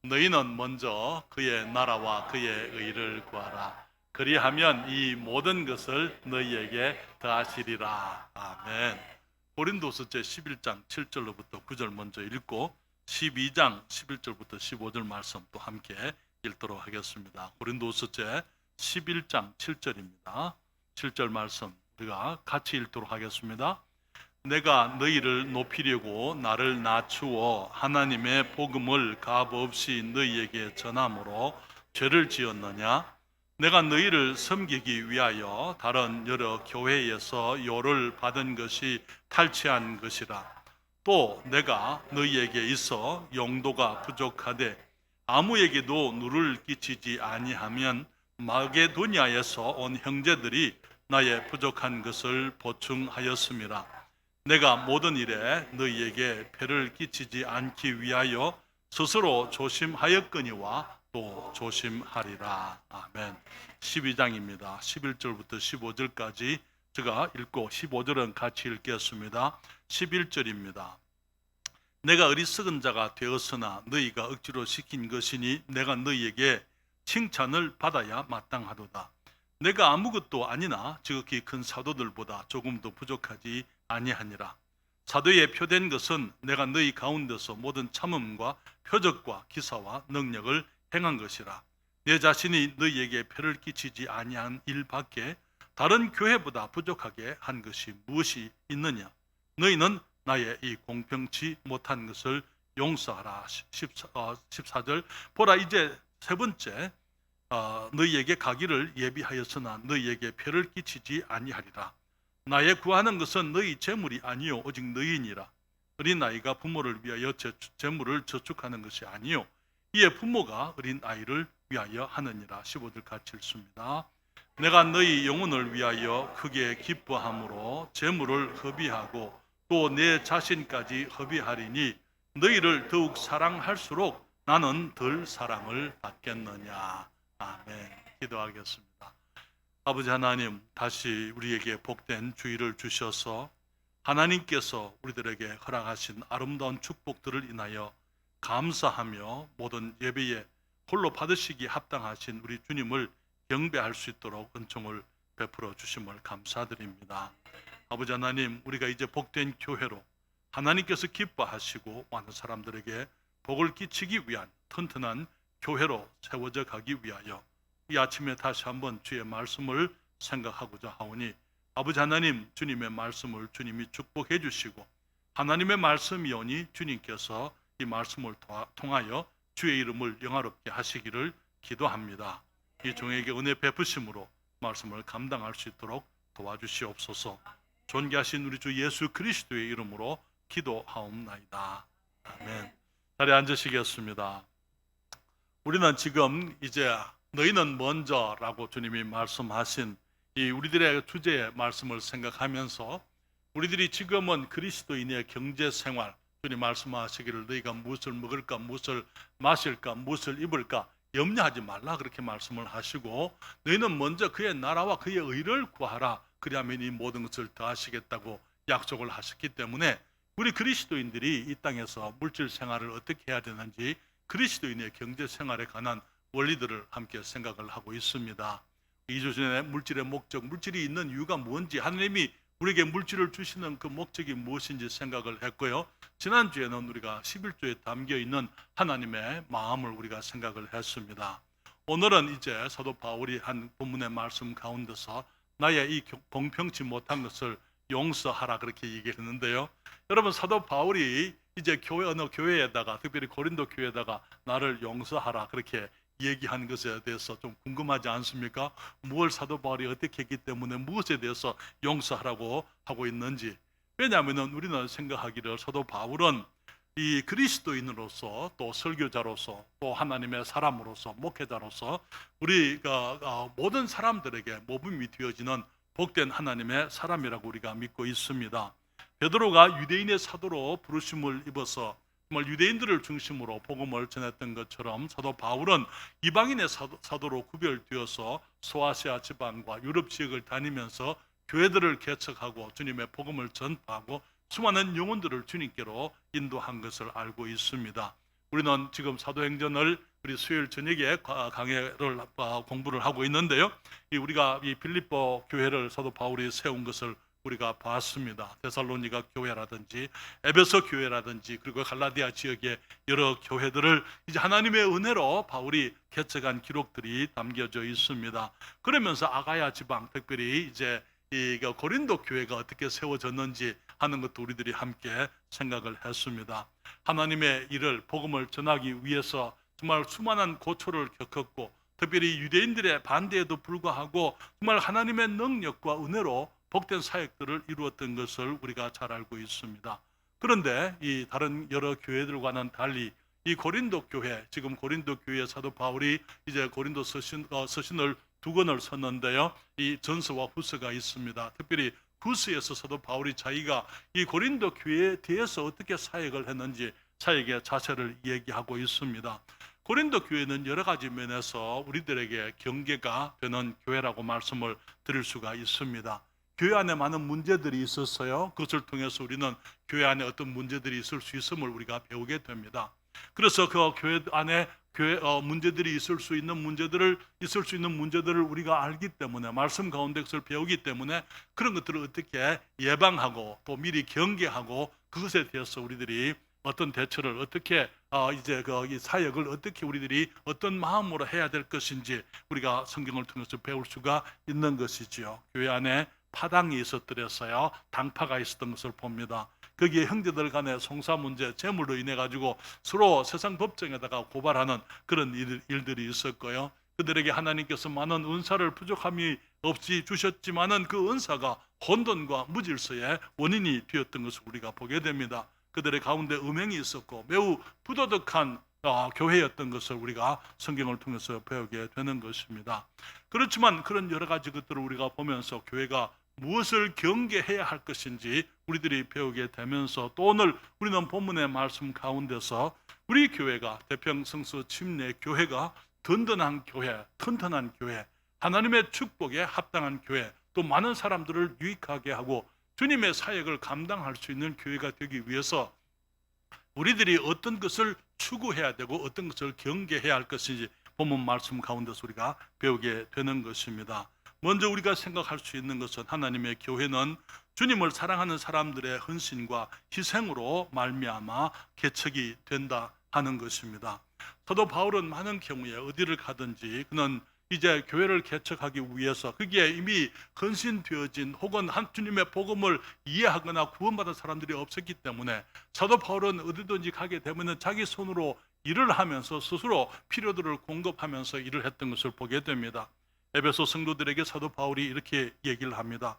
너희는 먼저 그의 나라와 그의 의를 구하라. 그리하면 이 모든 것을 너희에게 더하시리라. 아멘. 고린도서제 11장 7절로부터 9절 먼저 읽고 12장 11절부터 15절 말씀 또 함께 읽도록 하겠습니다. 고린도서제 11장 7절입니다. 7절 말씀 우리가 같이 읽도록 하겠습니다. 내가 너희를 높이려고 나를 낮추어 하나님의 복음을 값없이 너희에게 전함으로 죄를 지었느냐? 내가 너희를 섬기기 위하여 다른 여러 교회에서 요를 받은 것이 탈취한 것이라. 또 내가 너희에게 있어 용도가 부족하되 아무에게도 누를 끼치지 아니하면 마게도냐에서 온 형제들이 나의 부족한 것을 보충하였음이라. 내가 모든 일에 너희에게 폐를 끼치지 않기 위하여 스스로 조심하였거니와 또 조심하리라. 아멘. 12장입니다. 11절부터 15절까지 제가 읽고 15절은 같이 읽겠습니다. 11절입니다. 내가 어리석은 자가 되었으나 너희가 억지로 시킨 것이니 내가 너희에게 칭찬을 받아야 마땅하도다. 내가 아무것도 아니나 지극히 큰 사도들보다 조금도 부족하지 아니하니라. 사도에 표된 것은 내가 너희 가운데서 모든 참음과 표적과 기사와 능력을 행한 것이라. 내 자신이 너희에게 폐를 끼치지 아니한 일 밖에 다른 교회보다 부족하게 한 것이 무엇이 있느냐? 너희는 나의 이 공평치 못한 것을 용서하라. 14절 보라 이제 세 번째 너희에게 가기를 예비하였으나 너희에게 폐를 끼치지 아니하리라. 나의 구하는 것은 너희 재물이 아니요 오직 너희니라. 어린아이가 부모를 위하여 재물을 저축하는 것이 아니요 이에 부모가 어린아이를 위하여 하느니라. 15절 같이 읽습니다. 내가 너희 영혼을 위하여 크게 기뻐함으로 재물을 허비하고 또 내 자신까지 허비하리니 너희를 더욱 사랑할수록 나는 덜 사랑을 받겠느냐. 아멘. 기도하겠습니다. 아버지 하나님, 다시 우리에게 복된 주의를 주셔서 하나님께서 우리들에게 허락하신 아름다운 축복들을 인하여 감사하며 모든 예배에 홀로 받으시기 합당하신 우리 주님을 경배할 수 있도록 은총을 베풀어 주심을 감사드립니다. 아버지 하나님, 우리가 이제 복된 교회로 하나님께서 기뻐하시고 많은 사람들에게 복을 끼치기 위한 튼튼한 교회로 세워져 가기 위하여 이 아침에 다시 한번 주의 말씀을 생각하고자 하오니 아버지 하나님, 주님의 말씀을 주님이 축복해 주시고 하나님의 말씀이오니 주님께서 이 말씀을 통하여 주의 이름을 영화롭게 하시기를 기도합니다. 이 종에게 은혜 베푸심으로 말씀을 감당할 수 있도록 도와주시옵소서. 존귀하신 우리 주 예수 그리스도의 이름으로 기도하옵나이다. 아멘. 자리에 앉으시겠습니다. 우리는 지금 이제 너희는 먼저라고 주님이 말씀하신 이 우리들의 주제의 말씀을 생각하면서 우리들이 지금은 그리스도인의 경제생활, 주님 말씀하시기를 너희가 무엇을 먹을까, 무엇을 마실까, 무엇을 입을까 염려하지 말라 그렇게 말씀을 하시고 너희는 먼저 그의 나라와 그의 의를 구하라. 그리하면 이 모든 것을 더하시겠다고 약속을 하셨기 때문에 우리 그리스도인들이 이 땅에서 물질 생활을 어떻게 해야 되는지 그리스도인의 경제생활에 관한 원리들을 함께 생각을 하고 있습니다. 2주 전에 물질의 목적, 물질이 있는 이유가 뭔지, 하나님이 우리에게 물질을 주시는 그 목적이 무엇인지 생각을 했고요. 지난주에는 우리가 11조에 담겨있는 하나님의 마음을 우리가 생각을 했습니다. 오늘은 이제 사도 바울이 한 본문의 말씀 가운데서 나의 이 공평치 못한 것을 용서하라 그렇게 얘기를 했는데요. 여러분, 사도 바울이 이제 어느 교회에다가, 특별히 고린도 교회에다가 나를 용서하라 그렇게 얘기한 것에 대해서 좀 궁금하지 않습니까? 무엇을 사도 바울이 어떻게 했기 때문에 무엇에 대해서 용서하라고 하고 있는지. 왜냐하면 우리는 생각하기를 사도 바울은 이 그리스도인으로서 또 설교자로서 또 하나님의 사람으로서 목회자로서 우리가 모든 사람들에게 모범이 되어지는 복된 하나님의 사람이라고 우리가 믿고 있습니다. 베드로가 유대인의 사도로 부르심을 입어서 정말 유대인들을 중심으로 복음을 전했던 것처럼 사도 바울은 이방인의 사도로 구별되어서 소아시아 지방과 유럽 지역을 다니면서 교회들을 개척하고 주님의 복음을 전파하고 수많은 영혼들을 주님께로 인도한 것을 알고 있습니다. 우리는 지금 사도행전을 우리 수요일 저녁에 강해를 공부를 하고 있는데요. 우리가 이 빌립보 교회를 사도 바울이 세운 것을 우리가 봤습니다. 데살로니가 교회라든지 에베소 교회라든지 그리고 갈라디아 지역의 여러 교회들을 이제 하나님의 은혜로 바울이 개척한 기록들이 담겨져 있습니다. 그러면서 아가야 지방, 특별히 이제 이 고린도 교회가 어떻게 세워졌는지 하는 것도 우리들이 함께 생각을 했습니다. 하나님의 일을 복음을 전하기 위해서 정말 수많은 고초를 겪었고, 특별히 유대인들의 반대에도 불구하고 정말 하나님의 능력과 은혜로 복된 사역들을 이루었던 것을 우리가 잘 알고 있습니다. 그런데 이 다른 여러 교회들과는 달리 이 고린도 교회, 지금 고린도 교회 사도 바울이 이제 고린도 서신을 2권을 썼는데요. 이 전서와 후서가 있습니다. 특별히 후서에서 사도 바울이 자기가 이 고린도 교회에 대해서 어떻게 사역을 했는지 사역의 자세를 얘기하고 있습니다. 고린도 교회는 여러 가지 면에서 우리들에게 경계가 되는 교회라고 말씀을 드릴 수가 있습니다. 교회 안에 많은 문제들이 있었어요. 그것을 통해서 우리는 교회 안에 어떤 문제들이 있을 수 있음을 우리가 배우게 됩니다. 그래서 그 교회 안에 문제들이 있을 수 있는 문제들을 우리가 알기 때문에, 말씀 가운데 그것을 배우기 때문에 그런 것들을 어떻게 예방하고 또 미리 경계하고 그것에 대해서 우리들이 어떤 대처를 어떻게 이제 이 사역을 어떻게 우리들이 어떤 마음으로 해야 될 것인지 우리가 성경을 통해서 배울 수가 있는 것이지요. 교회 안에 파당이 있었더랬어요. 당파가 있었던 것을 봅니다. 거기에 형제들 간의 송사 문제, 재물로 인해 가지고 서로 세상 법정에다가 고발하는 그런 일들이 있었고요. 그들에게 하나님께서 많은 은사를 부족함이 없이 주셨지만은 그 은사가 혼돈과 무질서의 원인이 되었던 것을 우리가 보게 됩니다. 그들의 가운데 음행이 있었고 매우 부도덕한 교회였던 것을 우리가 성경을 통해서 배우게 되는 것입니다. 그렇지만 그런 여러 가지 것들을 우리가 보면서 교회가 무엇을 경계해야 할 것인지 우리들이 배우게 되면서, 또 오늘 우리는 본문의 말씀 가운데서 우리 교회가 대평성서 침례 교회가 든든한 교회, 튼튼한 교회, 하나님의 축복에 합당한 교회, 또 많은 사람들을 유익하게 하고 주님의 사역을 감당할 수 있는 교회가 되기 위해서 우리들이 어떤 것을 추구해야 되고 어떤 것을 경계해야 할 것인지 본문 말씀 가운데서 우리가 배우게 되는 것입니다. 먼저 우리가 생각할 수 있는 것은 하나님의 교회는 주님을 사랑하는 사람들의 헌신과 희생으로 말미암아 개척이 된다 하는 것입니다. 사도 바울은 많은 경우에 어디를 가든지 그는 이제 교회를 개척하기 위해서 거기에 이미 헌신되어진 혹은 한 주님의 복음을 이해하거나 구원받은 사람들이 없었기 때문에 사도 바울은 어디든지 가게 되면 자기 손으로 일을 하면서 스스로 필요들을 공급하면서 일을 했던 것을 보게 됩니다. 에베소 성도들에게 사도 바울이 이렇게 얘기를 합니다.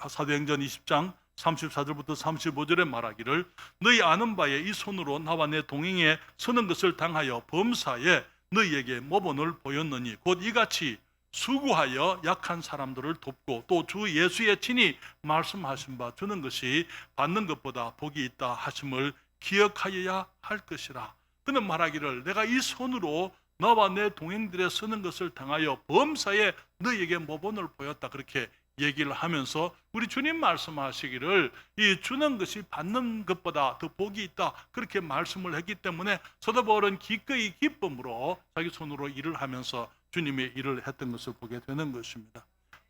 사도행전 20장 34절부터 35절에 말하기를, 너희 아는 바에 이 손으로 나와 내 동행에 서는 것을 당하여 범사에 너희에게 모본을 보였느니 곧 이같이 수고하여 약한 사람들을 돕고 또 주 예수의 친히 말씀하신 바 주는 것이 받는 것보다 복이 있다 하심을 기억하여야 할 것이라. 그는 말하기를, 내가 이 손으로 나와 내 동행들의 서는 것을 당하여 범사에 너희에게 모본을 보였다, 그렇게 얘기를 하면서 우리 주님 말씀하시기를 이 주는 것이 받는 것보다 더 복이 있다, 그렇게 말씀을 했기 때문에 사도 바울은 기꺼이 기쁨으로 자기 손으로 일을 하면서 주님의 일을 했던 것을 보게 되는 것입니다.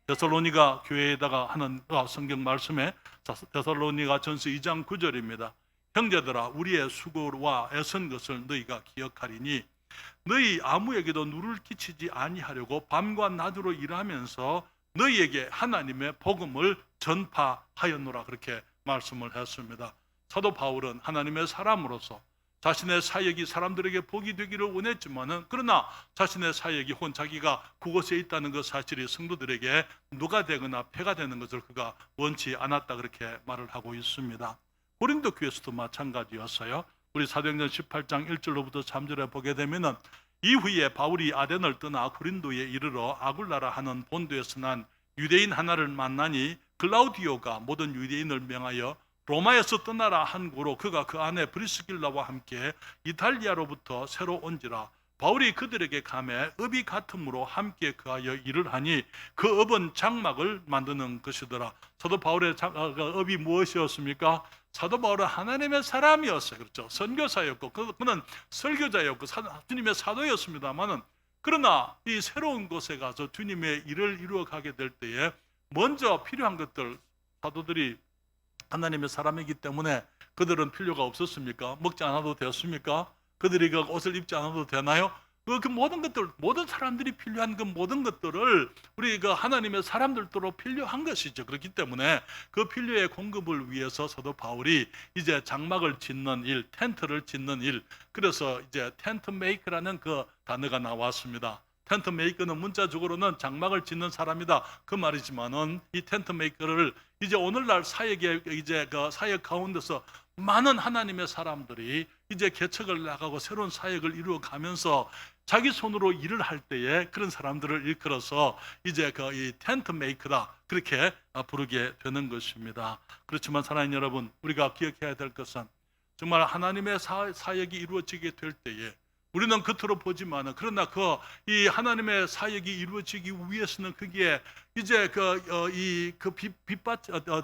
데살로니가 교회에다가 하는 성경 말씀에 데살로니가 전서 2장 9절입니다. 형제들아, 우리의 수고와 애쓴 것을 너희가 기억하리니 너희 아무에게도 누를 끼치지 아니하려고 밤과 낮으로 일하면서 너희에게 하나님의 복음을 전파하였노라, 그렇게 말씀을 했습니다. 사도 바울은 하나님의 사람으로서 자신의 사역이 사람들에게 복이 되기를 원했지만은, 그러나 자신의 사역이 혹은 자기가 그곳에 있다는 것 사실이 성도들에게 누가 되거나 폐가 되는 것을 그가 원치 않았다, 그렇게 말을 하고 있습니다. 고린도 교회에서도 마찬가지였어요. 우리 사도행전 18장 1절로부터 3절에 보게 되면은, 이후에 바울이 아덴을 떠나 고린도에 이르러 아굴라라 하는 본도에서 난 유대인 하나를 만나니 글라우디오가 모든 유대인을 명하여 로마에서 떠나라 한 고로 그가 그 안에 브리스길라와 함께 이탈리아로부터 새로 온지라. 바울이 그들에게 감해 업이 같음으로 함께 그하여 일을 하니 그 업은 장막을 만드는 것이더라. 사도 바울의 업이 무엇이었습니까? 사도 바울은 하나님의 사람이었어요. 그렇죠? 선교사였고 그는 설교자였고 주님의 사도였습니다만은, 그러나 이 새로운 곳에 가서 주님의 일을 이루어가게 될 때에 먼저 필요한 것들, 사도들이 하나님의 사람이기 때문에 그들은 필요가 없었습니까? 먹지 않아도 되었습니까? 그들이 그 옷을 입지 않아도 되나요? 그 모든 것들, 모든 사람들이 필요한 그 모든 것들을 우리 그 하나님의 사람들도 필요한 것이죠. 그렇기 때문에 그 필요의 공급을 위해서 사도 바울이 이제 장막을 짓는 일, 텐트를 짓는 일, 그래서 이제 텐트 메이커라는 그 단어가 나왔습니다. 텐트 메이커는 문자적으로는 장막을 짓는 사람이다 그 말이지만은, 이 텐트 메이커를 이제 오늘날 사역에 이제 그 사역 가운데서 많은 하나님의 사람들이 이제 개척을 나가고 새로운 사역을 이루어가면서 자기 손으로 일을 할 때에 그런 사람들을 일컬어서 이제 그 이 텐트 메이커다 그렇게 부르게 되는 것입니다. 그렇지만 사랑하는 여러분, 우리가 기억해야 될 것은 정말 하나님의 사역이 이루어지게 될 때에 우리는 겉으로 보지만은, 그러나 이 하나님의 사역이 이루어지기 위해서는 거기에 이제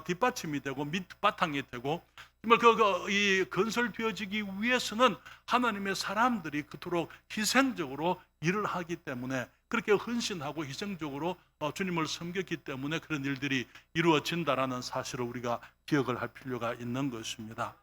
뒷받침이 되고 밑바탕이 되고, 정말 이 건설되어지기 위해서는 하나님의 사람들이 그토록 희생적으로 일을 하기 때문에, 그렇게 헌신하고 희생적으로 주님을 섬겼기 때문에 그런 일들이 이루어진다라는 사실을 우리가 기억을 할 필요가 있는 것입니다.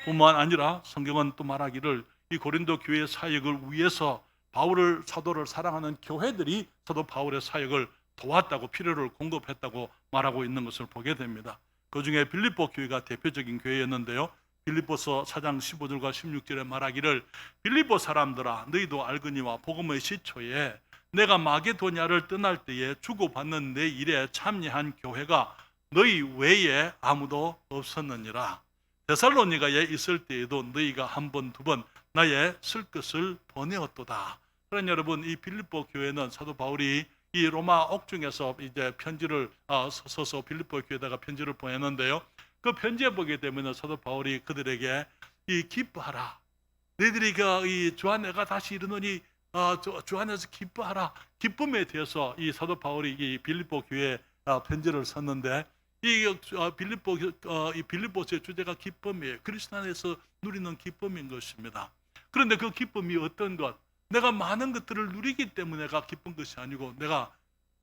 뿐만 아니라 성경은 또 말하기를 이 고린도 교회 사역을 위해서 바울을, 사도를 사랑하는 교회들이 사도 바울의 사역을 도왔다고, 필요를 공급했다고 말하고 있는 것을 보게 됩니다. 그 중에 빌립보 교회가 대표적인 교회였는데요, 빌립보서 4장 15절과 16절에 말하기를 빌립보 사람들아 너희도 알거니와 복음의 시초에 내가 마게도냐를 떠날 때에 주고받는 내 일에 참여한 교회가 너희 외에 아무도 없었느니라. 데살로니가에 있을 때에도 너희가 한 번, 두 번 나의 쓸 것을 보내었도다. 그러나 여러분, 이 빌립보 교회는 사도 바울이 이 로마 옥중에서 이제 편지를 써서 빌립보 교회에다가 편지를 보냈는데요, 그 편지에 보게 되면 사도 바울이 그들에게 이 기뻐하라, 너희들이 이 주 안에가 다시 이르노니 주 안에서 기뻐하라, 기쁨에 대해서 이 사도 바울이 이 빌립보 교회에 편지를 썼는데, 이 빌립보서의 주제가 기쁨이에요. 그리스도 안에서 누리는 기쁨인 것입니다. 그런데 그 기쁨이 어떤 것, 내가 많은 것들을 누리기 때문에 내가 기쁜 것이 아니고, 내가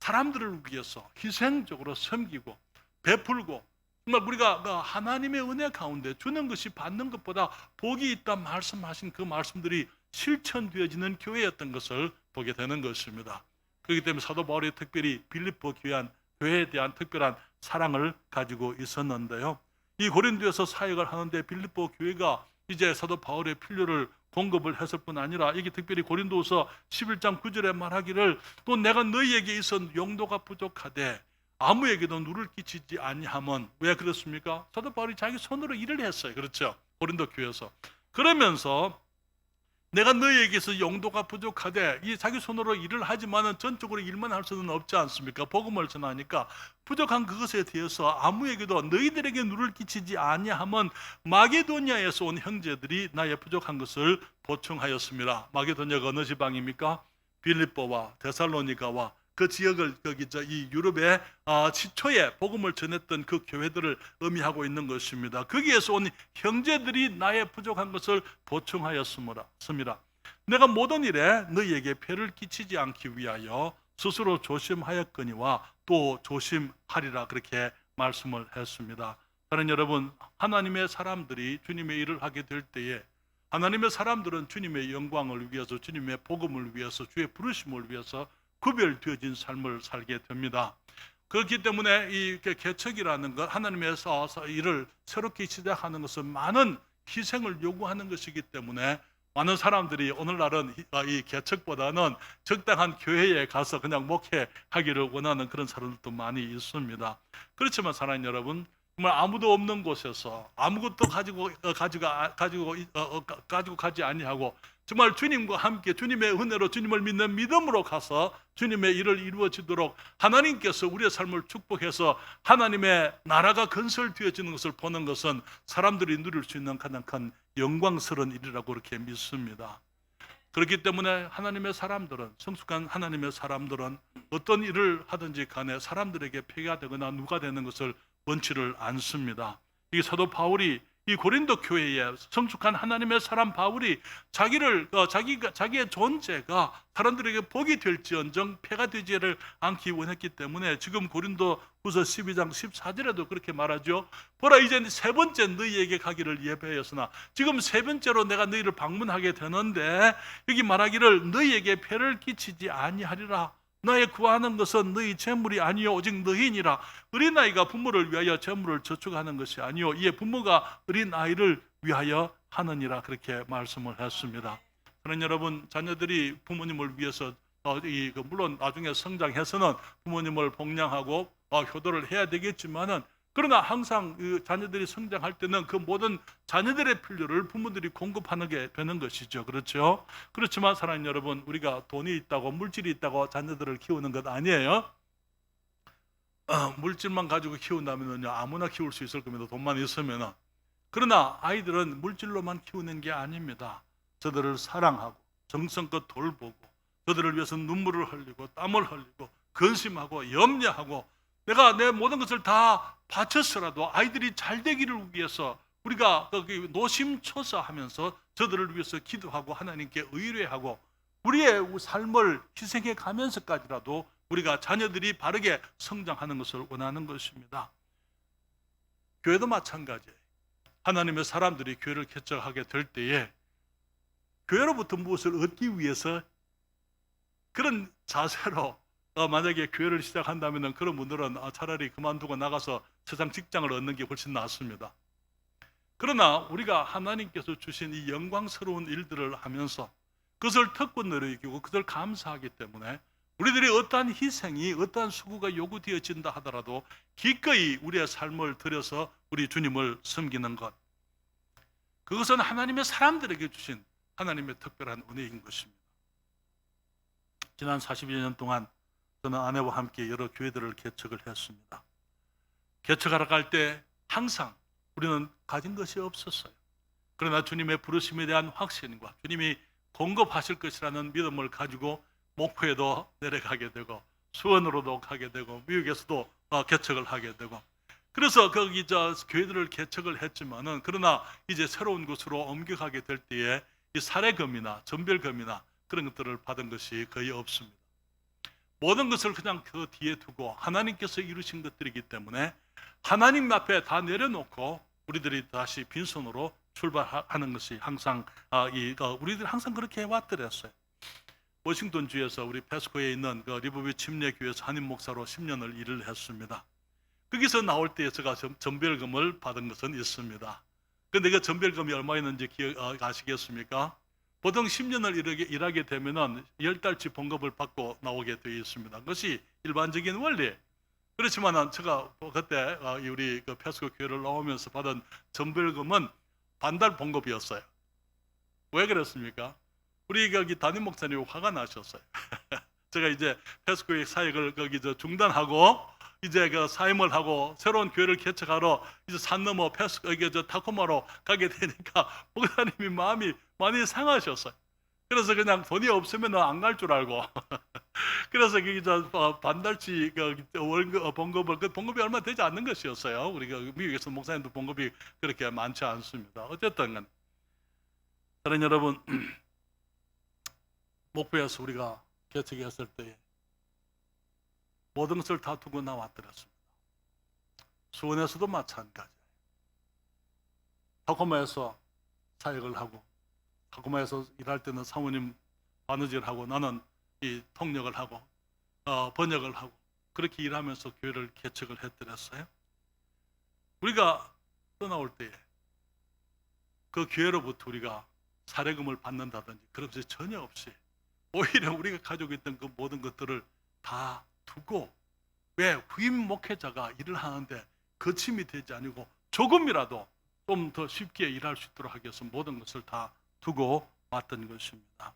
사람들을 위해서 희생적으로 섬기고 베풀고, 정말 우리가 하나님의 은혜 가운데 주는 것이 받는 것보다 복이 있다 말씀하신 그 말씀들이 실천되어지는 교회였던 것을 보게 되는 것입니다. 그렇기 때문에 사도 바울이 특별히 빌립보 교회에 대한 특별한 사랑을 가지고 있었는데요, 이 고린도에서 사역을 하는데 빌립보 교회가 이제 사도 바울의 필요를 공급을 했을 뿐 아니라, 이게 특별히 고린도서 11장 9절에 말하기를 또 내가 너희에게 있어 용도가 부족하되 아무에게도 누를 끼치지 아니함은, 왜 그렇습니까? 사도 바울이 자기 손으로 일을 했어요. 그렇죠? 고린도 교회에서. 그러면서 내가 너희에게서 용도가 부족하되, 이 자기 손으로 일을 하지만은 전적으로 일만 할 수는 없지 않습니까? 복음을 전하니까 부족한 그것에 대해서 아무에게도 너희들에게 누를 끼치지 아니함은 마게도냐에서 온 형제들이 나의 부족한 것을 보충하였습니다. 마게도냐가 어느 지방입니까? 빌립보와 데살로니가와 그 지역을 이 유럽의 시초에 복음을 전했던 그 교회들을 의미하고 있는 것입니다. 거기에서 온 형제들이 나의 부족한 것을 보충하였습니다. 내가 모든 일에 너희에게 폐를 끼치지 않기 위하여 스스로 조심하였거니와 또 조심하리라, 그렇게 말씀을 했습니다. 사랑하는 여러분, 하나님의 사람들이 주님의 일을 하게 될 때에, 하나님의 사람들은 주님의 영광을 위해서, 주님의 복음을 위해서, 주의 부르심을 위해서 구별되어진 삶을 살게 됩니다. 그렇기 때문에 이 개척이라는 것, 하나님의 일을 새롭게 시작하는 것은 많은 희생을 요구하는 것이기 때문에 많은 사람들이 오늘날은 이 개척보다는 적당한 교회에 가서 그냥 목회하기를 원하는 그런 사람들도 많이 있습니다. 그렇지만 사랑하는 여러분, 정말 아무도 없는 곳에서 아무것도 가지고 가지 아니하고 정말 주님과 함께 주님의 은혜로, 주님을 믿는 믿음으로 가서 주님의 일을 이루어지도록 하나님께서 우리의 삶을 축복해서 하나님의 나라가 건설되어지는 것을 보는 것은 사람들이 누릴 수 있는 가장 큰 영광스러운 일이라고 그렇게 믿습니다. 그렇기 때문에 하나님의 사람들은, 성숙한 하나님의 사람들은 어떤 일을 하든지 간에 사람들에게 폐가 되거나 누가 되는 것을 원치를 않습니다. 이 사도 바울이 이 고린도 교회에 성숙한 하나님의 사람 바울이 자기의 존재가 사람들에게 복이 될지언정 폐가 되지를 않기 원했기 때문에 지금 고린도 후서 12장 14절에도 그렇게 말하죠. 보라, 이제 세 번째 너희에게 가기를 예배하였으나 지금 세 번째로 내가 너희를 방문하게 되는데 여기 말하기를 너희에게 폐를 끼치지 아니하리라. 너의 구하는 것은 너희 재물이 아니요 오직 너희니라. 어린아이가 부모를 위하여 재물을 저축하는 것이 아니요 이에 부모가 어린아이를 위하여 하느니라. 그렇게 말씀을 했습니다. 그러나 여러분, 자녀들이 부모님을 위해서 물론 나중에 성장해서는 부모님을 복양하고 효도를 해야 되겠지만은, 그러나 항상 자녀들이 성장할 때는 그 모든 자녀들의 필요를 부모들이 공급하는 게 되는 것이죠. 그렇죠? 그렇지만 사랑하는 여러분, 우리가 돈이 있다고 물질이 있다고 자녀들을 키우는 것 아니에요. 물질만 가지고 키운다면요 아무나 키울 수 있을 겁니다. 돈만 있으면은. 그러나 아이들은 물질로만 키우는 게 아닙니다. 저들을 사랑하고 정성껏 돌보고 저들을 위해서 눈물을 흘리고 땀을 흘리고 근심하고 염려하고 내가 내 모든 것을 다 바쳐서라도 아이들이 잘 되기를 위해서 우리가 노심초사하면서 저들을 위해서 기도하고 하나님께 의뢰하고 우리의 삶을 희생해 가면서까지라도 우리가 자녀들이 바르게 성장하는 것을 원하는 것입니다. 교회도 마찬가지예요. 하나님의 사람들이 교회를 개척하게 될 때에 교회로부터 무엇을 얻기 위해서 그런 자세로 만약에 교회를 시작한다면 그런 분들은 차라리 그만두고 나가서 세상 직장을 얻는 게 훨씬 낫습니다. 그러나 우리가 하나님께서 주신 이 영광스러운 일들을 하면서 그것을 특권으로 여기고 그것을 감사하기 때문에 우리들이 어떠한 희생이 어떠한 수고가 요구되어진다 하더라도 기꺼이 우리의 삶을 들여서 우리 주님을 섬기는 것, 그것은 하나님의 사람들에게 주신 하나님의 특별한 은혜인 것입니다. 지난 40여 년 동안 저는 아내와 함께 여러 교회들을 개척을 했습니다. 개척하러 갈 때 항상 우리는 가진 것이 없었어요. 그러나 주님의 부르심에 대한 확신과 주님이 공급하실 것이라는 믿음을 가지고 목포에도 내려가게 되고 수원으로도 가게 되고 미국에서도 개척을 하게 되고, 그래서 거기 교회들을 개척을 했지만은 그러나 이제 새로운 곳으로 옮겨가게 될 때에 이 사례금이나 전별금이나 그런 것들을 받은 것이 거의 없습니다. 모든 것을 그냥 그 뒤에 두고 하나님께서 이루신 것들이기 때문에 하나님 앞에 다 내려놓고 우리들이 다시 빈손으로 출발하는 것이 항상 우리들 항상 그렇게 해왔더랬어요. 워싱턴 주에서 우리 페스코에 있는 리버비 침례교회에서 한인 목사로 10년을 일을 했습니다. 거기서 나올 때 제가 전별금을 받은 것은 있습니다. 그런데 그 전별금이 얼마였는지 아시겠습니까? 보통 10년을 일하게 되면은 10달치 봉급을 받고 나오게 되어 있습니다. 그것이 일반적인 원리예요. 그렇지만 제가 그때 우리 페스코 교회를 나오면서 받은 전별금은 반달 봉급이었어요. 왜 그랬습니까? 우리 담임 목사님이 화가 나셨어요. 제가 이제 페스코의 사역을 중단하고 이제 사임을 하고 새로운 교회를 개척하러 이제 산 넘어 타코마로 가게 되니까 목사님이 마음이 많이 상하셨어요. 그래서 그냥 돈이 없으면 안 갈 줄 알고 그래서 반달치 봉급을 봉급이 얼마 되지 않는 것이었어요. 우리가 미국에서 목사님도 봉급이 그렇게 많지 않습니다. 어쨌든 간 다른 여러분, 목포에서 우리가 개척했을 때 모든 것을 다 두고 나왔더랬습니다. 수원에서도 마찬가지예요. 타코마에서 사역을 하고 타코마에서 일할 때는 사모님 바느질을 하고 나는 이 통역을 하고 번역을 하고 그렇게 일하면서 교회를 개척을 했더랬어요. 우리가 떠나올 때에 그 교회로부터 우리가 사례금을 받는다든지 그런 것이 전혀 없이 오히려 우리가 가지고 있던 그 모든 것들을 다 두고, 왜 후임 목회자가 일을 하는데 거침이 되지 아니고 조금이라도 좀 더 쉽게 일할 수 있도록 하기 위해서 모든 것을 다 두고 왔던 것입니다.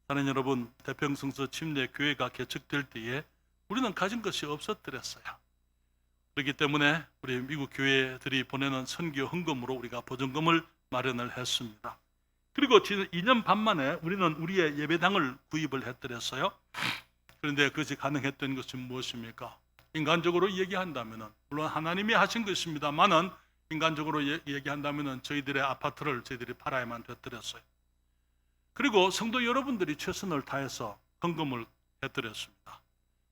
사랑하는 여러분, 대평성서 침례교회가 개척될 때에 우리는 가진 것이 없었더랬어요. 그렇기 때문에 우리 미국 교회들이 보내는 선교 헌금으로 우리가 보증금을 마련을 했습니다. 그리고 지난 2년 반 만에 우리는 우리의 예배당을 구입을 했더랬어요. 그런데 그것이 가능했던 것은 무엇입니까? 인간적으로 얘기한다면 물론 하나님이 하신 것입니다만은 인간적으로 얘기한다면 저희들의 아파트를 저희들이 팔아야만 되드렸어요. 그리고 성도 여러분들이 최선을 다해서 헌금을 해드렸습니다.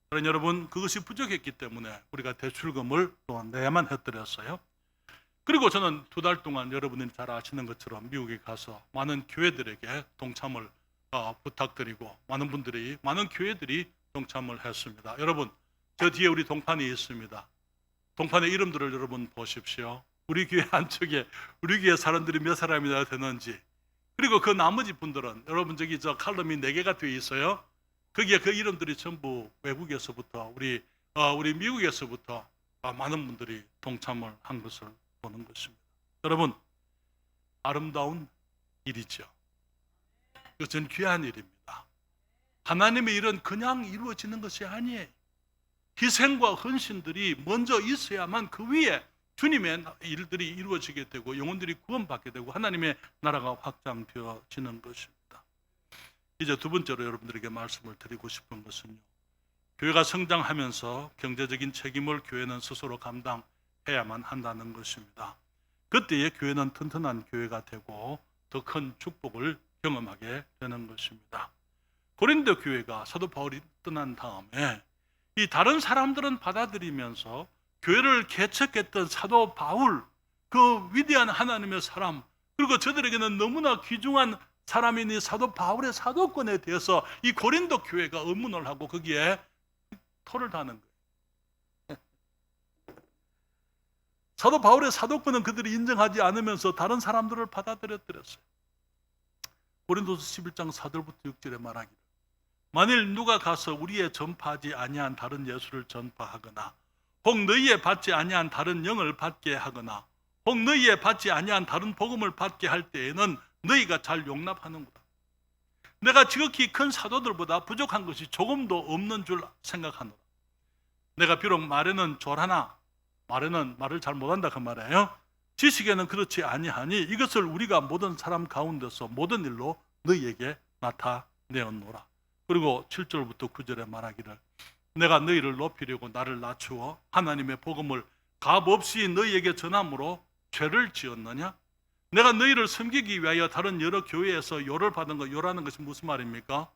그러나 여러분, 그것이 부족했기 때문에 우리가 대출금을 또 내야만 해드렸어요. 그리고 저는 2달 동안 여러분들이 잘 아시는 것처럼 미국에 가서 많은 교회들에게 동참을 부탁드리고 많은 교회들이 동참을 했습니다. 여러분, 저 뒤에 우리 동판이 있습니다. 동판의 이름들을 여러분 보십시오. 우리 교회 안쪽에 우리 교회 사람들이 몇 사람이나 되는지, 그리고 그 나머지 분들은 여러분 저기 저 칼럼이 4개가 되어 있어요. 거기에 그 이름들이 전부 외국에서부터 우리 미국에서부터 많은 분들이 동참을 한 것을 보는 것입니다. 여러분, 아름다운 일이죠. 그것은 귀한 일입니다. 하나님의 일은 그냥 이루어지는 것이 아니에요. 희생과 헌신들이 먼저 있어야만 그 위에 주님의 일들이 이루어지게 되고 영혼들이 구원받게 되고 하나님의 나라가 확장되어지는 것입니다. 이제 2번째로 여러분들에게 말씀을 드리고 싶은 것은요, 교회가 성장하면서 경제적인 책임을 교회는 스스로 감당해야만 한다는 것입니다. 그때의 교회는 튼튼한 교회가 되고 더 큰 축복을 경험하게 되는 것입니다. 고린도 교회가 사도 바울이 떠난 다음에 이 다른 사람들은 받아들이면서 교회를 개척했던 사도 바울, 그 위대한 하나님의 사람, 그리고 저들에게는 너무나 귀중한 사람인 이 사도 바울의 사도권에 대해서 이 고린도 교회가 의문을 하고 거기에 토를 다는 거예요. 사도 바울의 사도권은 그들이 인정하지 않으면서 다른 사람들을 받아들였더랬어요. 고린도서 11장 4절부터 6절에 말하기를, 만일 누가 가서 우리의 전파하지 아니한 다른 예수를 전파하거나 혹 너희의 받지 아니한 다른 영을 받게 하거나 혹 너희의 받지 아니한 다른 복음을 받게 할 때에는 너희가 잘 용납하는구나. 내가 지극히 큰 사도들보다 부족한 것이 조금도 없는 줄 생각하노라. 내가 비록 말에는 졸하나, 말에는 말을 잘 못한다 그 말이에요. 지식에는 그렇지 아니하니 이것을 우리가 모든 사람 가운데서 모든 일로 너희에게 나타내었노라. 그리고 7절부터 9절에 말하기를, 내가 너희를 높이려고 나를 낮추어 하나님의 복음을 값없이 너희에게 전함으로 죄를 지었느냐? 내가 너희를 섬기기 위하여 다른 여러 교회에서 요를 받은 것, 요라는 것이 무슨 말입니까?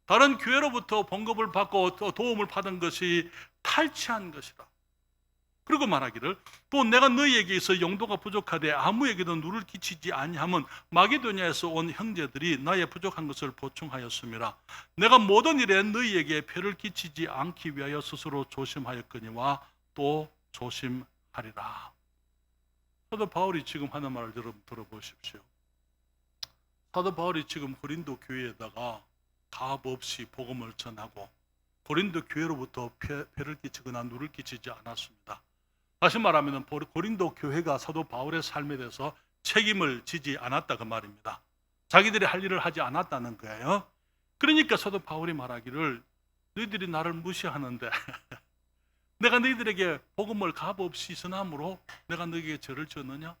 다른 교회로부터 봉급을 받고 도움을 받은 것이 탈취한 것이다. 그리고 말하기를, 또 내가 너희에게 있어 용도가 부족하되 아무에게도 누를 끼치지 아니함은 마게도냐에서 온 형제들이 나의 부족한 것을 보충하였음이라. 내가 모든 일에 너희에게 폐를 끼치지 않기 위하여 스스로 조심하였거니와 또 조심하리라. 사도 바울이 지금 하는 말을 여러분 들어보십시오. 사도 바울이 지금 고린도 교회에다가 값없이 복음을 전하고 고린도 교회로부터 폐를 끼치거나 누를 끼치지 않았습니다. 다시 말하면 고린도 교회가 사도 바울의 삶에 대해서 책임을 지지 않았다 그 말입니다. 자기들이 할 일을 하지 않았다는 거예요. 그러니까 사도 바울이 말하기를, 너희들이 나를 무시하는데 내가 너희들에게 복음을 값없이 전함으로 내가 너희에게 죄를 지었느냐?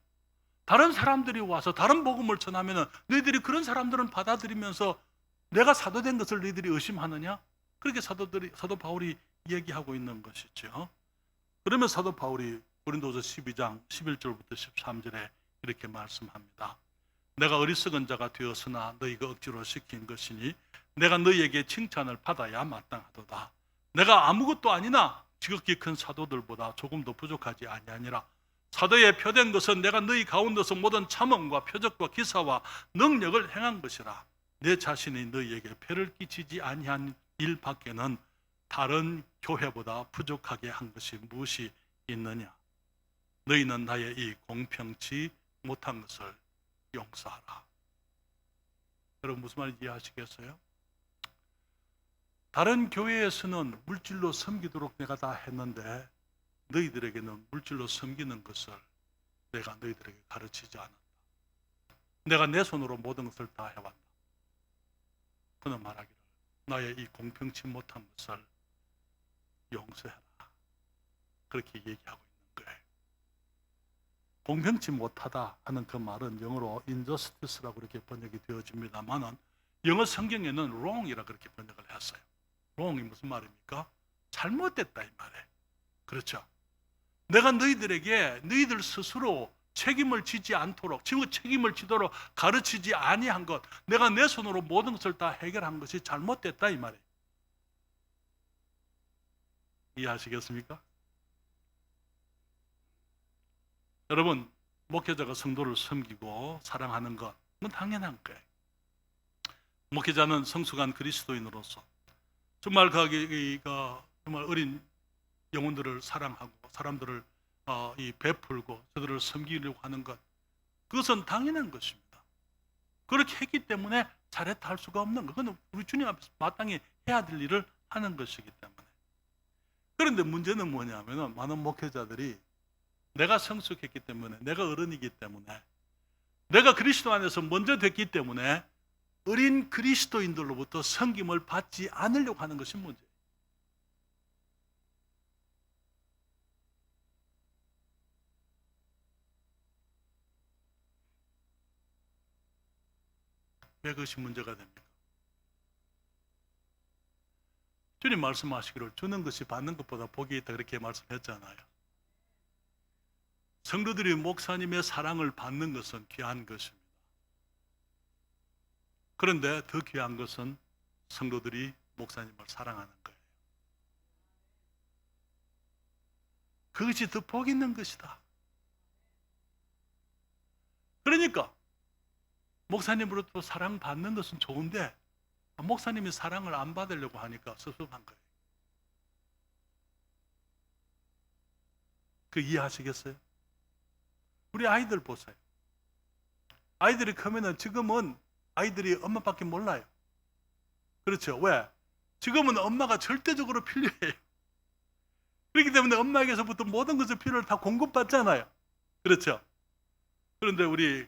다른 사람들이 와서 다른 복음을 전하면 너희들이 그런 사람들은 받아들이면서 내가 사도된 것을 너희들이 의심하느냐? 그렇게 사도 바울이 얘기하고 있는 것이죠. 그러면 사도 바울이 고린도서 12장 11절부터 13절에 이렇게 말씀합니다. 내가 어리석은 자가 되었으나 너희가 억지로 시킨 것이니 내가 너희에게 칭찬을 받아야 마땅하도다. 내가 아무것도 아니나 지극히 큰 사도들보다 조금도 부족하지 아니하니라. 사도에 표된 것은 내가 너희 가운데서 모든 참음과 표적과 기사와 능력을 행한 것이라. 내 자신이 너희에게 폐를 끼치지 아니한 일 밖에는 다른 교회보다 부족하게 한 것이 무엇이 있느냐? 너희는 나의 이 공평치 못한 것을 용서하라. 여러분 무슨 말인지 이해하시겠어요? 다른 교회에서는 물질로 섬기도록 내가 다 했는데 너희들에게는 물질로 섬기는 것을 내가 너희들에게 가르치지 않았다. 내가 내 손으로 모든 것을 다 해왔다. 그는 말하기를, 나의 이 공평치 못한 것을 용서해라. 그렇게 얘기하고 있는 거예요. 공평치 못하다 하는 그 말은 영어로 injustice라고 이렇게 번역이 되어집니다만은 영어 성경에는 wrong이라 그렇게 번역을 했어요. wrong이 무슨 말입니까? 잘못됐다 이 말이에요. 그렇죠? 내가 너희들에게 너희들 스스로 책임을 지지 않도록, 책임을 지도록 가르치지 아니한 것, 내가 내 손으로 모든 것을 다 해결한 것이 잘못됐다 이 말이에요. 이해하시겠습니까? 여러분, 목회자가 성도를 섬기고 사랑하는 것, 그건 당연한 거예요. 목회자는 성숙한 그리스도인으로서 정말 정말 어린 영혼들을 사랑하고 사람들을 베풀고 저들을 섬기려고 하는 것, 그것은 당연한 것입니다. 그렇게 했기 때문에 잘했다 할 수가 없는 것, 그건 우리 주님 앞에서 마땅히 해야 될 일을 하는 것이기 때문에. 그런데 문제는 뭐냐면 많은 목회자들이 내가 성숙했기 때문에, 내가 어른이기 때문에, 내가 그리스도 안에서 먼저 됐기 때문에 어린 그리스도인들로부터 섬김을 받지 않으려고 하는 것이 문제예요. 왜 그것이 문제가 됩니까? 주님 말씀하시기를 주는 것이 받는 것보다 복이 있다, 그렇게 말씀했잖아요. 성도들이 목사님의 사랑을 받는 것은 귀한 것입니다. 그런데 더 귀한 것은 성도들이 목사님을 사랑하는 거예요. 그것이 더 복 있는 것이다. 그러니까 목사님으로부터 사랑받는 것은 좋은데 목사님이 사랑을 안 받으려고 하니까 섭섭한 거예요. 그 이해하시겠어요? 우리 아이들 보세요. 아이들이 크면은 지금은 아이들이 엄마밖에 몰라요. 그렇죠? 왜? 지금은 엄마가 절대적으로 필요해요. 그렇기 때문에 엄마에게서부터 모든 것의 필요를 다 공급받잖아요. 그렇죠? 그런데 우리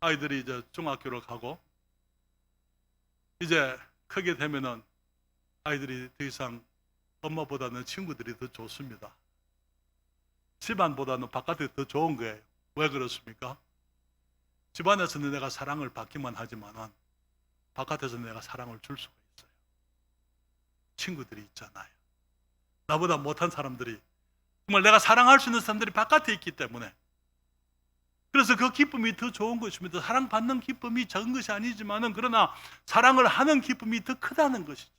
아이들이 이제 중학교를 가고 이제 크게 되면은 아이들이 더 이상 엄마보다는 친구들이 더 좋습니다. 집안보다는 바깥이 더 좋은 거예요. 왜 그렇습니까? 집안에서는 내가 사랑을 받기만 하지만은 바깥에서는 내가 사랑을 줄 수가 있어요. 친구들이 있잖아요. 나보다 못한 사람들이, 정말 내가 사랑할 수 있는 사람들이 바깥에 있기 때문에, 그래서 그 기쁨이 더 좋은 것입니다. 사랑받는 기쁨이 적은 것이 아니지만은 그러나 사랑을 하는 기쁨이 더 크다는 것이죠.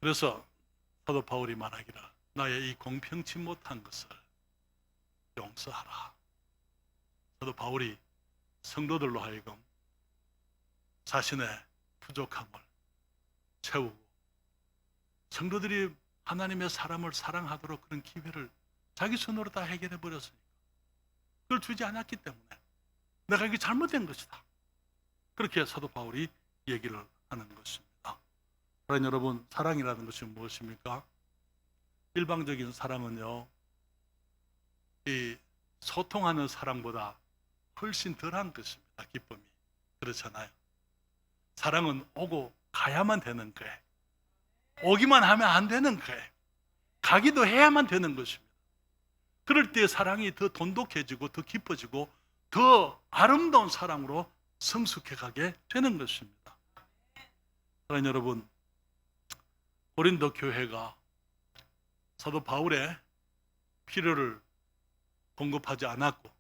그래서 사도 바울이 말하기를 나의 이 공평치 못한 것을 용서하라. 사도 바울이 성도들로 하여금 자신의 부족함을 채우고 성도들이 하나님의 사람을 사랑하도록 그런 기회를 자기 손으로 다 해결해 버렸으니까, 그걸 주지 않았기 때문에 내가 이게 잘못된 것이다, 그렇게 사도 바울이 얘기를 하는 것입니다. 그러나 여러분, 사랑이라는 것이 무엇입니까? 일방적인 사랑은요, 이 소통하는 사랑보다 훨씬 덜한 것입니다. 기쁨이. 그렇잖아요. 사랑은 오고 가야만 되는 거예요. 오기만 하면 안 되는 거예요. 가기도 해야만 되는 것입니다. 그럴 때 사랑이 더 돈독해지고 더 깊어지고 더 아름다운 사랑으로 성숙해 가게 되는 것입니다. 사랑하는 여러분, 고린도 교회가 사도 바울의 필요를 공급하지 않았고,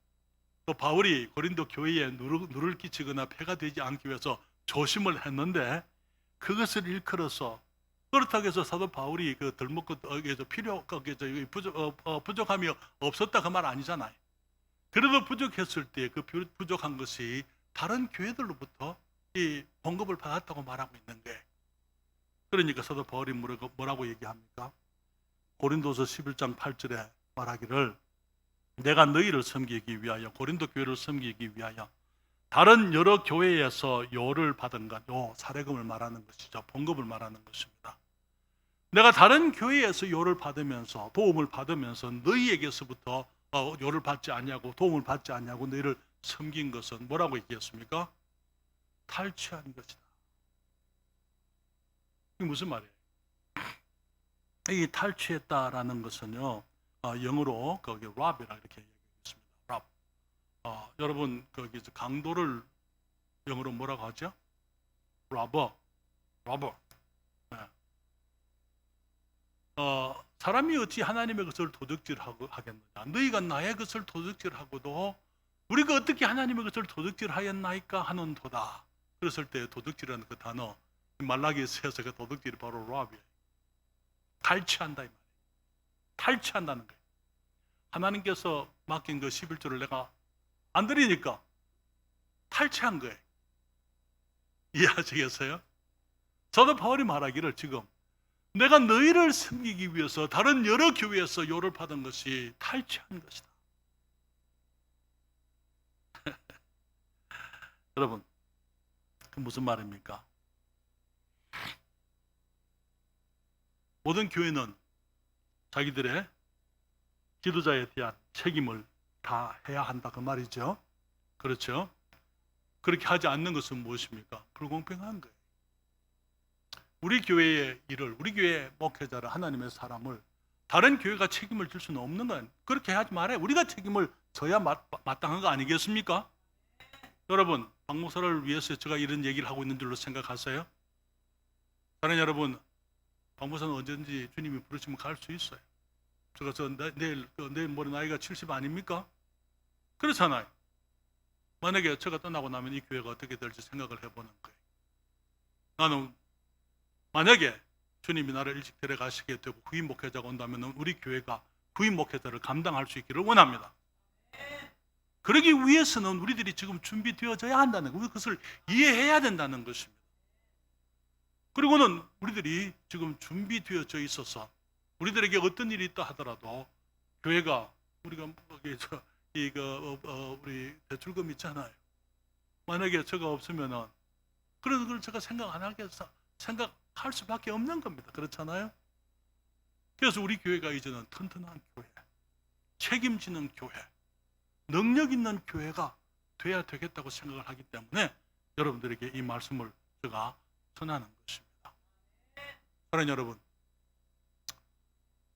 또 바울이 고린도 교회에 누를 끼치거나 폐가 되지 않기 위해서 조심을 했는데, 그것을 일컬어서, 그렇다고 해서 사도 바울이 그 덜먹고 부족함이 없었다 그 말 아니잖아요. 그래도 부족했을 때 그 부족한 것이 다른 교회들로부터 이 공급을 받았다고 말하고 있는 거예요. 그러니까 사도 바울이 뭐라고 얘기합니까? 고린도서 11장 8절에 말하기를 내가 너희를 섬기기 위하여, 고린도 교회를 섬기기 위하여 다른 여러 교회에서 요를 받은 것, 요 사례금을 말하는 것이죠. 봉급을 말하는 것입니다. 내가 다른 교회에서 요를 받으면서, 도움을 받으면서 너희에게서부터 요를 받지 않냐고, 도움을 받지 않냐고 너희를 섬긴 것은 뭐라고 얘기했습니까? 탈취한 것이다. 이게 무슨 말이에요? 이 탈취했다라는 것은요, 영어로 거기 rob이라 이렇게 얘기했습니다. rob. 여러분 거기 강도를 영어로 뭐라고 하죠? robber. 네. 사람이 어찌 하나님의 것을 도둑질하겠느냐? 너희가 나의 것을 도둑질하고도 우리가 어떻게 하나님의 것을 도둑질하였나이까 하는도다. 그랬을 때 도둑질이라는 그 단어 말라기서에서 그 도둑질이 바로 로압이에요. 탈취한다 이 말이에요. 탈취한다는 거예요. 하나님께서 맡긴 그 11조를 내가 안 드리니까 탈취한 거예요. 이해하시겠어요? 사도 바울이 말하기를 지금 내가 너희를 섬기기 위해서 다른 여러 교회에서 요를 받은 것이 탈취한 것이다. 여러분, 그 무슨 말입니까? 모든 교회는 자기들의 지도자에 대한 책임을 다 해야 한다 그 말이죠. 그렇죠? 그렇게 하지 않는 것은 무엇입니까? 불공평한 거예요. 우리 교회의 일을, 우리 교회의 목회자를, 하나님의 사람을 다른 교회가 책임을 질 수는 없는 거예요. 그렇게 하지 말아요. 우리가 책임을 져야 마땅한 거 아니겠습니까? 여러분, 박목사를 위해서 제가 이런 얘기를 하고 있는 줄로 생각하세요? 사랑하는 여러분, 박목사는 언제든지 주님이 부르시면 갈 수 있어요. 제가 내일 모레 나이가 70 아닙니까? 그렇잖아요. 만약에 제가 떠나고 나면 이 교회가 어떻게 될지 생각을 해보는 거예요. 나는 만약에 주님이 나를 일찍 데려가시게 되고 후임 목회자가 온다면 우리 교회가 후임 목회자를 감당할 수 있기를 원합니다. 그러기 위해서는 우리들이 지금 준비되어져야 한다는 거예요. 그것을 이해해야 된다는 것입니다. 그리고는 우리들이 지금 준비되어져 있어서 우리들에게 어떤 일이 있다 하더라도 교회가 우리가 우리 대출금 있잖아요. 만약에 저가 없으면은 그런 걸 제가 생각 안 하겠어. 생각할 수밖에 없는 겁니다. 그렇잖아요. 그래서 우리 교회가 이제는 튼튼한 교회, 책임지는 교회, 능력 있는 교회가 돼야 되겠다고 생각을 하기 때문에 여러분들에게 이 말씀을 제가 전하는 것입니다. 사랑하는 여러분,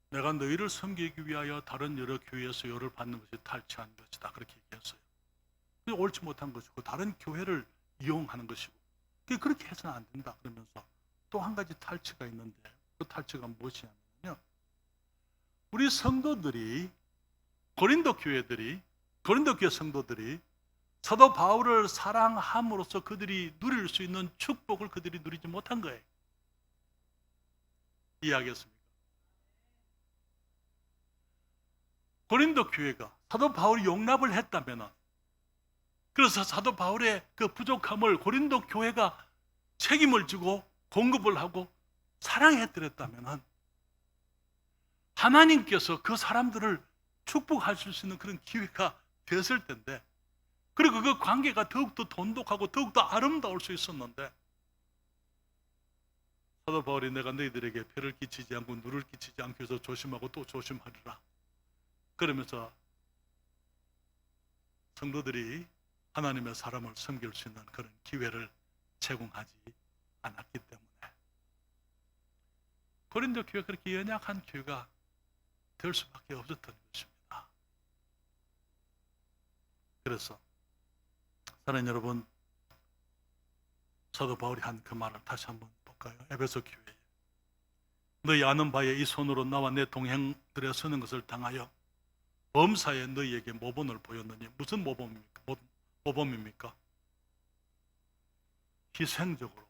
내가 너희를 섬기기 위하여 다른 여러 교회에서 요를 받는 것이 탈취한 것이다. 그렇게 얘기했어요. 그게 옳지 못한 것이고 다른 교회를 이용하는 것이고 그렇게 해서는 안 된다. 그러면서 또 한 가지 탈취가 있는데 그 탈취가 무엇이냐면요. 우리 성도들이 고린도 교회 성도들이 사도 바울을 사랑함으로써 그들이 누릴 수 있는 축복을 그들이 누리지 못한 거예요. 이해하겠습니까? 고린도 교회가 사도 바울이 용납을 했다면, 그래서 사도 바울의 그 부족함을 고린도 교회가 책임을 지고 공급을 하고 사랑해드렸다면 하나님께서 그 사람들을 축복하실 수 있는 그런 기회가 되었을 텐데, 그리고 그 관계가 더욱더 돈독하고 더욱더 아름다울 수 있었는데, 사도 바울이 내가 너희들에게 폐를 끼치지 않고 누를 끼치지 않기 위해서 조심하고 또 조심하리라 그러면서 성도들이 하나님의 사람을 섬길 수 있는 그런 기회를 제공하지 않았기 때문에 고린도 교회가 그렇게 연약한 교회가 될 수밖에 없었던 것입니다. 그래서 사랑하는 여러분, 사도 바울이 한 그 말을 다시 한번 볼까요? 에베소 교회에 너희 아는 바에 이 손으로 나와 내 동행들에 서는 것을 당하여 범사에 너희에게 모범을 보였느니, 무슨 모범입니까? 희생적으로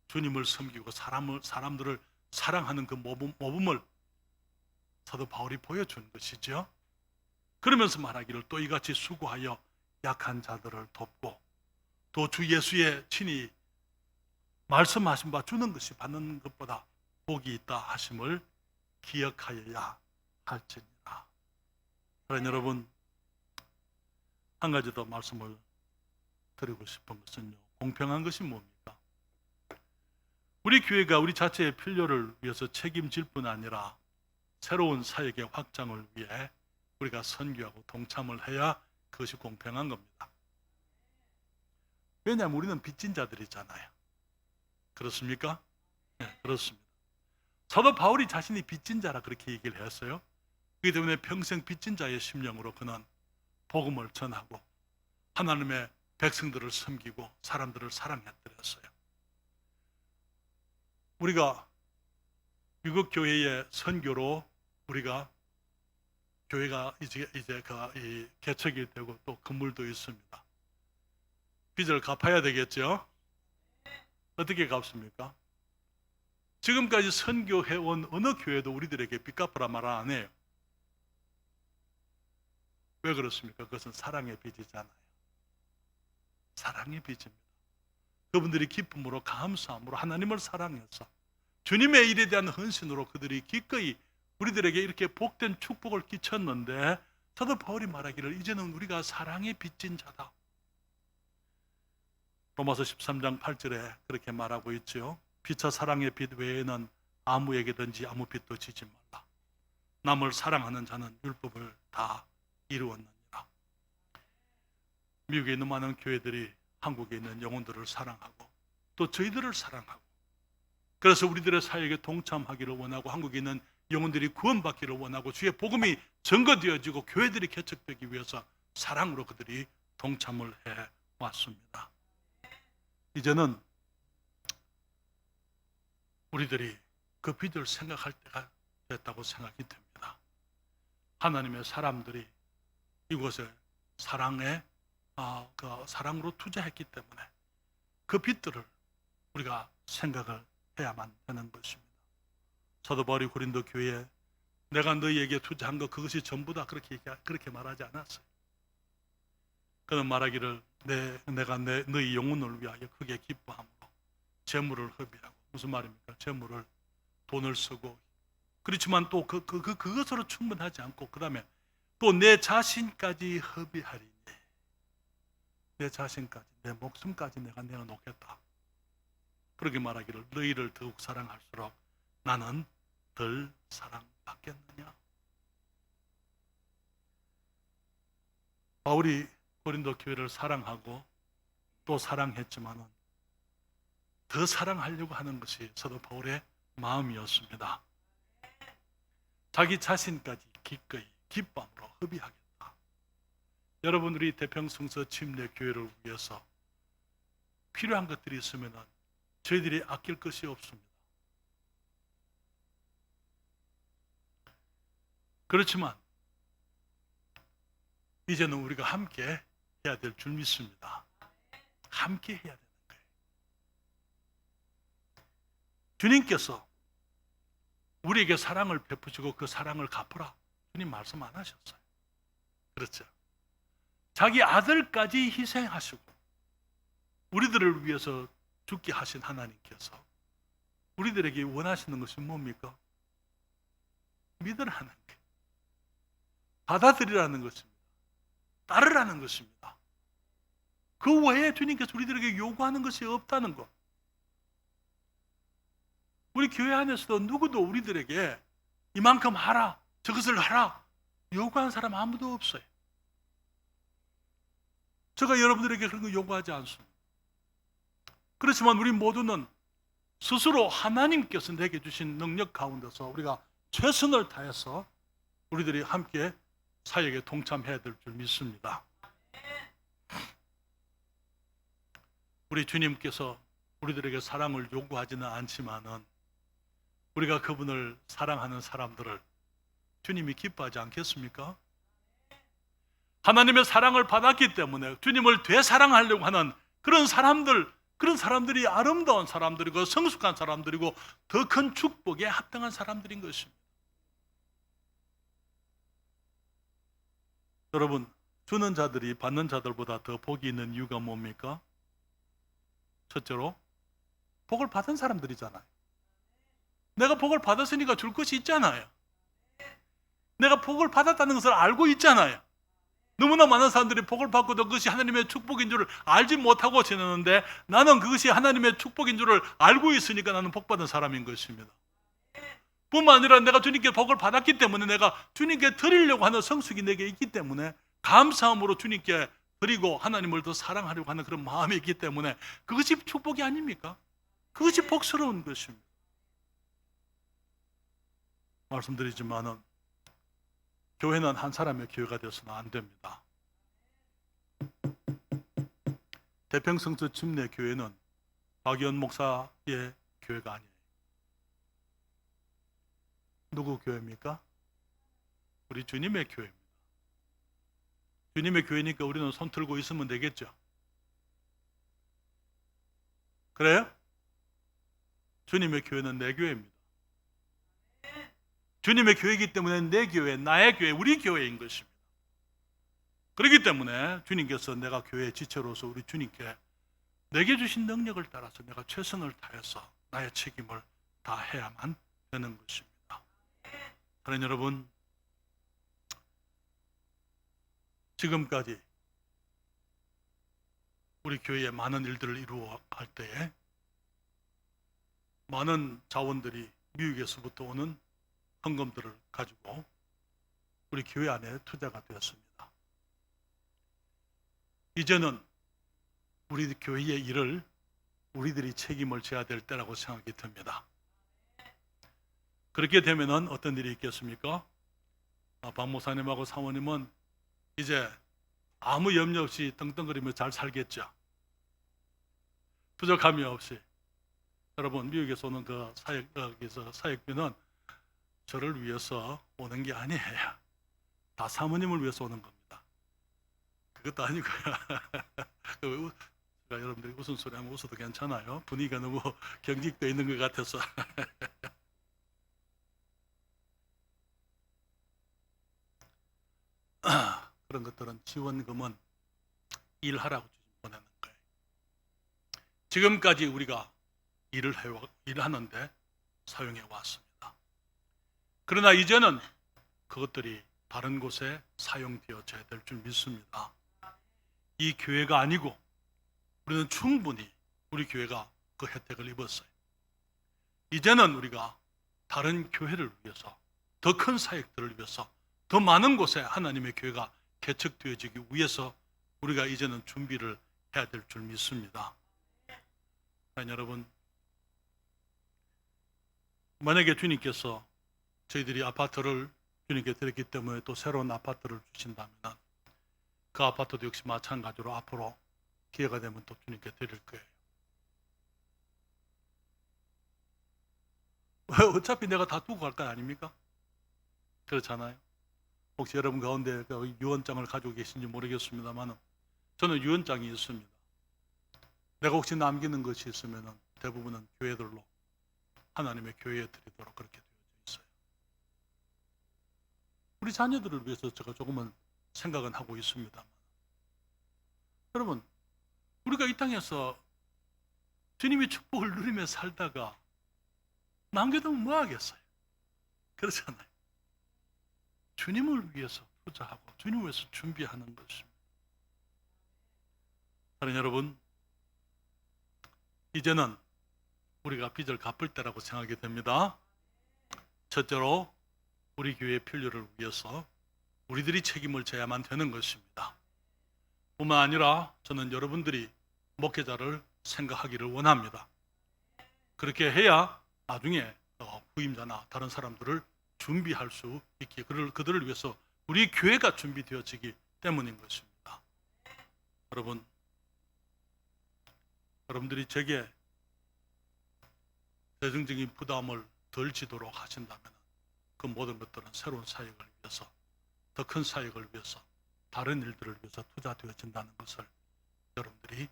주님을 섬기고 사람들을 사랑하는 그 모범을 사도 바울이 보여준 것이죠. 그러면서 말하기를 또 이같이 수고하여 약한 자들을 돕고 또 주 예수의 친히 말씀하신 바 주는 것이 받는 것보다 복이 있다 하심을 기억하여야 할지니라. 그러나 여러분, 한 가지 더 말씀을 드리고 싶은 것은요, 공평한 것이 뭡니까? 우리 교회가 우리 자체의 필요를 위해서 책임질 뿐 아니라 새로운 사역의 확장을 위해 우리가 선교하고 동참을 해야 그것이 공평한 겁니다. 왜냐하면 우리는 빚진 자들이잖아요. 그렇습니까? 네, 그렇습니다. 사도 바울이 자신이 빚진 자라 그렇게 얘기를 했어요. 그렇기 때문에 평생 빚진 자의 심령으로 그는 복음을 전하고 하나님의 백성들을 섬기고 사람들을 사랑해드렸어요. 우리가 미국 교회의 선교로 우리가 교회가 이제 개척이 되고 또 건물도 있습니다. 빚을 갚아야 되겠죠? 어떻게 갚습니까? 지금까지 선교해온 어느 교회도 우리들에게 빚 갚으라 말 안 해요. 왜 그렇습니까? 그것은 사랑의 빚이잖아요. 사랑의 빚입니다. 그분들이 기쁨으로 감사함으로 하나님을 사랑해서 주님의 일에 대한 헌신으로 그들이 기꺼이 우리들에게 이렇게 복된 축복을 끼쳤는데, 사도 바울이 말하기를 이제는 우리가 사랑의 빚진 자다. 로마서 13장 8절에 그렇게 말하고 있죠. 피차 사랑의 빚 외에는 아무에게든지 아무 빚도 지지 말라. 남을 사랑하는 자는 율법을 다 이루었느니라. 미국에 있는 많은 교회들이 한국에 있는 영혼들을 사랑하고 또 저희들을 사랑하고, 그래서 우리들의 사역에 동참하기를 원하고 한국에 있는 영혼들이 구원받기를 원하고 주의 복음이 증거되어지고 교회들이 개척되기 위해서 사랑으로 그들이 동참을 해왔습니다. 이제는 우리들이 그 빚을 생각할 때가 됐다고 생각이 됩니다. 하나님의 사람들이 이곳에 사랑으로 투자했기 때문에 그 빚들을 우리가 생각을 해야만 하는 것입니다. 사도 바울이 고린도 교회에 내가 너희에게 투자한 것 그것이 전부다 그렇게 말하지 않았어요. 그는 말하기를 내가 너희 영혼을 위하여 크게 기뻐함으로 재물을 허비하고, 무슨 말입니까? 재물을 돈을 쓰고, 그렇지만 또 그것으로 충분하지 않고 그 다음에 또 내 자신까지 허비하리니, 내 자신까지 내 목숨까지 내가 내어놓겠다. 그렇게 말하기를 너희를 더욱 사랑할수록 나는 덜 사랑받겠느냐. 바울이 고린도 교회를 사랑하고 또 사랑했지만은 더 사랑하려고 하는 것이 사도 바울의 마음이었습니다. 자기 자신까지 기꺼이 기쁨으로 허비하겠다. 여러분, 우리 대평성서 침례 교회를 위해서 필요한 것들이 있으면 저희들이 아낄 것이 없습니다. 그렇지만 이제는 우리가 함께 해야 될 줄 믿습니다. 함께 해야 되는 거예요. 주님께서 우리에게 사랑을 베푸시고 그 사랑을 갚으라, 주님 말씀 안 하셨어요. 그렇죠? 자기 아들까지 희생하시고 우리들을 위해서 죽게 하신 하나님께서 우리들에게 원하시는 것이 뭡니까? 믿으라는 게, 받아들이라는 것입니다. 따르라는 것입니다. 그 외에 주님께서 우리들에게 요구하는 것이 없다는 것. 우리 교회 안에서도 누구도 우리들에게 이만큼 하라, 저것을 하라 요구하는 사람 아무도 없어요. 제가 여러분들에게 그런 거 요구하지 않습니다. 그렇지만 우리 모두는 스스로 하나님께서 내게 주신 능력 가운데서 우리가 최선을 다해서 우리들이 함께 사역에 동참해야 될 줄 믿습니다. 우리 주님께서 우리들에게 사랑을 요구하지는 않지만은 우리가 그분을 사랑하는 사람들을 주님이 기뻐하지 않겠습니까? 하나님의 사랑을 받았기 때문에 주님을 되사랑하려고 하는 그런 사람들이 아름다운 사람들이고 성숙한 사람들이고 더 큰 축복에 합당한 사람들인 것입니다. 여러분, 주는 자들이 받는 자들보다 더 복이 있는 이유가 뭡니까? 첫째로 복을 받은 사람들이잖아요. 내가 복을 받았으니까 줄 것이 있잖아요. 내가 복을 받았다는 것을 알고 있잖아요. 너무나 많은 사람들이 복을 받고도 그것이 하나님의 축복인 줄을 알지 못하고 지내는데, 나는 그것이 하나님의 축복인 줄을 알고 있으니까 나는 복받은 사람인 것입니다. 뿐만 아니라 내가 주님께 복을 받았기 때문에 내가 주님께 드리려고 하는 성숙이 내게 있기 때문에 감사함으로 주님께 드리고 하나님을 더 사랑하려고 하는 그런 마음이 있기 때문에 그것이 축복이 아닙니까? 그것이 복스러운 것입니다. 말씀드리지만은 교회는 한 사람의 교회가 되어서는 안 됩니다. 대평성서 침례 교회는 박연 목사의 교회가 아니에요. 누구 교회입니까? 우리 주님의 교회입니다. 주님의 교회니까 우리는 손 들고 있으면 되겠죠. 그래요? 주님의 교회는 내 교회입니다. 주님의 교회이기 때문에 내 교회, 나의 교회, 우리 교회인 것입니다. 그렇기 때문에 주님께서 내가 교회의 지체로서 우리 주님께 내게 주신 능력을 따라서 내가 최선을 다해서 나의 책임을 다해야만 되는 것입니다. 그러나 여러분, 지금까지 우리 교회에 많은 일들을 이루어갈 때에 많은 자원들이 미국에서부터 오는 헌금들을 가지고 우리 교회 안에 투자가 되었습니다. 이제는 우리 교회의 일을 우리들이 책임을 져야 될 때라고 생각이 듭니다. 그렇게 되면은 어떤 일이 있겠습니까? 박 목사님하고 사모님은 이제 아무 염려 없이 떵떵거리며 잘 살겠죠. 부족함이 없이. 여러분, 미국에서 오는 그 사역비는 저를 위해서 오는 게 아니에요. 다 사모님을 위해서 오는 겁니다. 그것도 아니고요. 여러분들이 무슨 소리 하면 웃어도 괜찮아요. 분위기가 너무 경직되어 있는 것 같아서. 그런 것들은 지원금은 일하라고 보내는 거예요. 지금까지 우리가 일하는데 사용해 왔습니다. 그러나 이제는 그것들이 다른 곳에 사용되어져야 될 줄 믿습니다. 이 교회가 아니고 우리는 충분히 우리 교회가 그 혜택을 입었어요. 이제는 우리가 다른 교회를 위해서, 더 큰 사역들을 위해서, 더 많은 곳에 하나님의 교회가 개척되어지기 위해서 우리가 이제는 준비를 해야 될 줄 믿습니다. 여러분, 만약에 주님께서 저희들이 아파트를 주님께 드렸기 때문에 또 새로운 아파트를 주신다면 그 아파트도 역시 마찬가지로 앞으로 기회가 되면 또 주님께 드릴 거예요. 어차피 내가 다 두고 갈 거 아닙니까? 그렇잖아요. 혹시 여러분 가운데 유언장을 가지고 계신지 모르겠습니다만 저는 유언장이 있습니다. 내가 혹시 남기는 것이 있으면 대부분은 교회들로 하나님의 교회에 드리도록 그렇게 되어져 있어요. 우리 자녀들을 위해서 제가 조금은 생각은 하고 있습니다만 여러분, 우리가 이 땅에서 주님의 축복을 누리며 살다가 남겨두면 뭐 하겠어요? 그렇잖아요. 주님을 위해서 투자하고 주님을 위해서 준비하는 것입니다. 사랑하는 여러분, 이제는 우리가 빚을 갚을 때라고 생각이 됩니다. 첫째로 우리 교회의 필요를 위해서 우리들이 책임을 져야만 되는 것입니다. 뿐만 아니라 저는 여러분들이 목회자를 생각하기를 원합니다. 그렇게 해야 나중에 부임자나 다른 사람들을 준비할 수 있게 그들을 위해서 우리 교회가 준비되어지기 때문인 것입니다. 여러분들이 제게 재정적인 부담을 덜 지도록 하신다면 그 모든 것들은 새로운 사역을 위해서, 더 큰 사역을 위해서, 다른 일들을 위해서 투자되어진다는 것을 여러분들이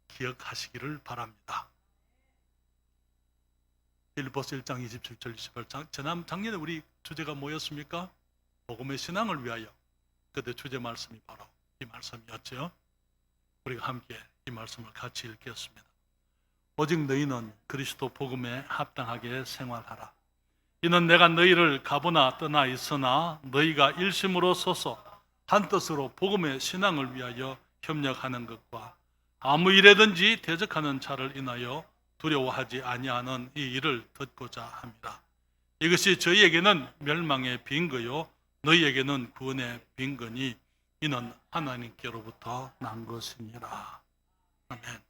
기억하시기를 바랍니다. 빌립보서 1장 27절 28장 작년에 우리 주제가 뭐였습니까? 복음의 신앙을 위하여. 그때 주제 말씀이 바로 이 말씀이었죠. 우리가 함께 이 말씀을 같이 읽겠습니다. 오직 너희는 그리스도 복음에 합당하게 생활하라. 이는 내가 너희를 가보나 떠나 있으나 너희가 일심으로 서서 한 뜻으로 복음의 신앙을 위하여 협력하는 것과 아무 일에든지 대적하는 자를 인하여 두려워하지 아니하는 이 일을 듣고자 합니다. 이것이 저희에게는 멸망의 빈거요 너희에게는 구원의 빈거니 이는 하나님께로부터 난 것이니라. 아멘.